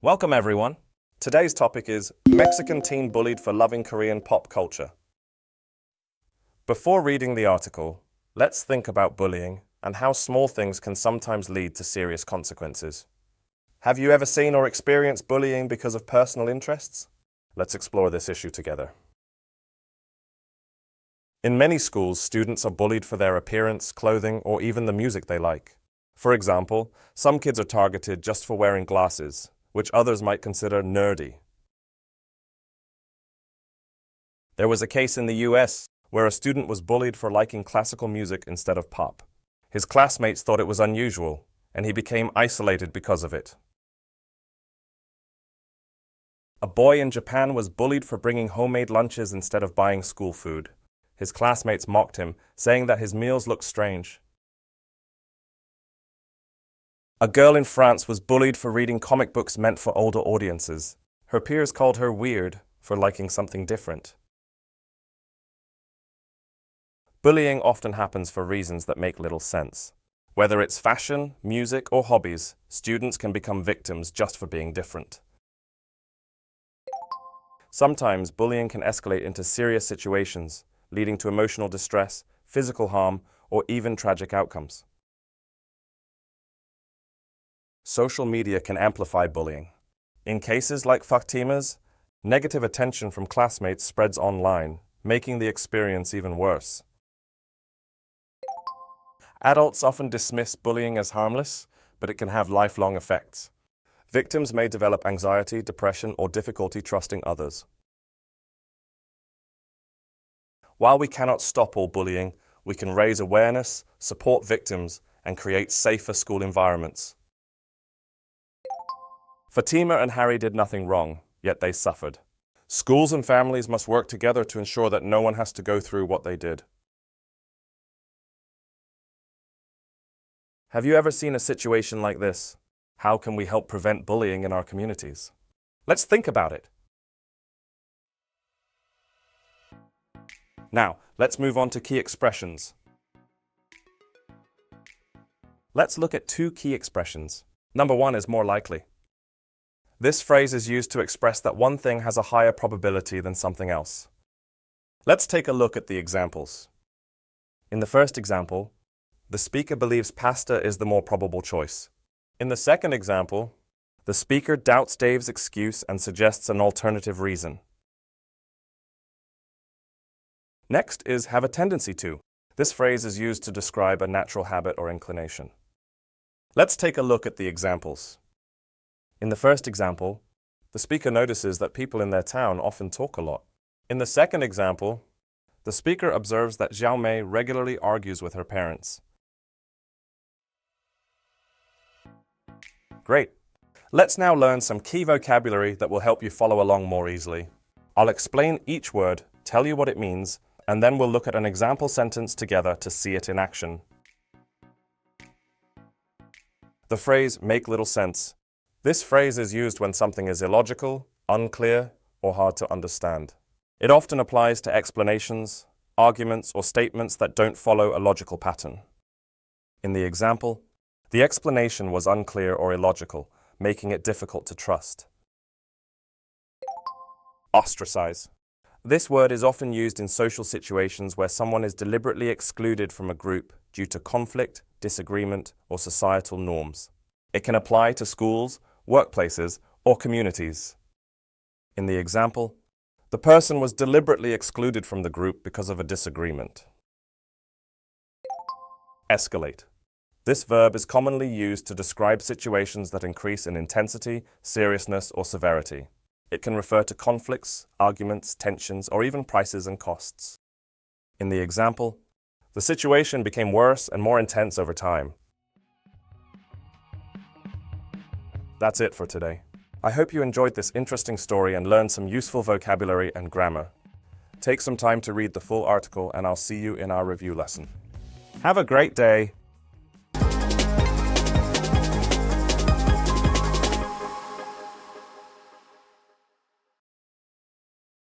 Welcome everyone. Today's topic is Mexican teen bullied for loving Korean pop culture. Before reading the article, let's think about bullying and how small things can sometimes lead to serious consequences. Have you ever seen or experienced bullying because of personal interests? Let's explore this issue together. In many schools, students are bullied for their appearance, clothing, or even the music they like. For example, some kids are targeted just for wearing glasses, which others might consider nerdy. There was a case in the US where a student was bullied for liking classical music instead of pop. His classmates thought it was unusual, and he became isolated because of it. A boy in Japan was bullied for bringing homemade lunches instead of buying school food. His classmates mocked him, saying that his meals looked strange. A girl in France was bullied for reading comic books meant for older audiences. Her peers called her weird for liking something different. Bullying often happens for reasons that make little sense. Whether it's fashion, music, or hobbies, students can become victims just for being different. Sometimes bullying can escalate into serious situations, leading to emotional distress, physical harm, or even tragic outcomes. Social media can amplify bullying. In cases like Fatima's, negative attention from classmates spreads online, making the experience even worse. Adults often dismiss bullying as harmless, but it can have lifelong effects. Victims may develop anxiety, depression, or difficulty trusting others. While we cannot stop all bullying, we can raise awareness, support victims, and create safer school environments. Fatima and Harry did nothing wrong, yet they suffered. Schools and families must work together to ensure that no one has to go through what they did. Have you ever seen a situation like this? How can we help prevent bullying in our communities? Let's think about it. Now, let's move on to key expressions. Let's look at two key expressions. Number one is more likely. This phrase is used to express that one thing has a higher probability than something else. Let's take a look at the examples. In the first example, the speaker believes pasta is the more probable choice. In the second example, the speaker doubts Dave's excuse and suggests an alternative reason. Next is have a tendency to. This phrase is used to describe a natural habit or inclination. Let's take a look at the examples. In the first example, the speaker notices that people in their town often talk a lot. In the second example, the speaker observes that Xiao Mei regularly argues with her parents. Great! Let's now learn some key vocabulary that will help you follow along more easily. I'll explain each word, tell you what it means, and then we'll look at an example sentence together to see it in action. The phrase make little sense. This phrase is used when something is illogical, unclear, or hard to understand. It often applies to explanations, arguments, or statements that don't follow a logical pattern. In the example, the explanation was unclear or illogical, making it difficult to trust. Ostracize. This word is often used in social situations where someone is deliberately excluded from a group due to conflict, disagreement, or societal norms. It can apply to schools, workplaces, or communities. In the example, the person was deliberately excluded from the group because of a disagreement. Escalate. This verb is commonly used to describe situations that increase in intensity, seriousness, or severity. It can refer to conflicts, arguments, tensions, or even prices and costs. In the example, the situation became worse and more intense over time. That's it for today. I hope you enjoyed this interesting story and learned some useful vocabulary and grammar. Take some time to read the full article and I'll see you in our review lesson. Have a great day!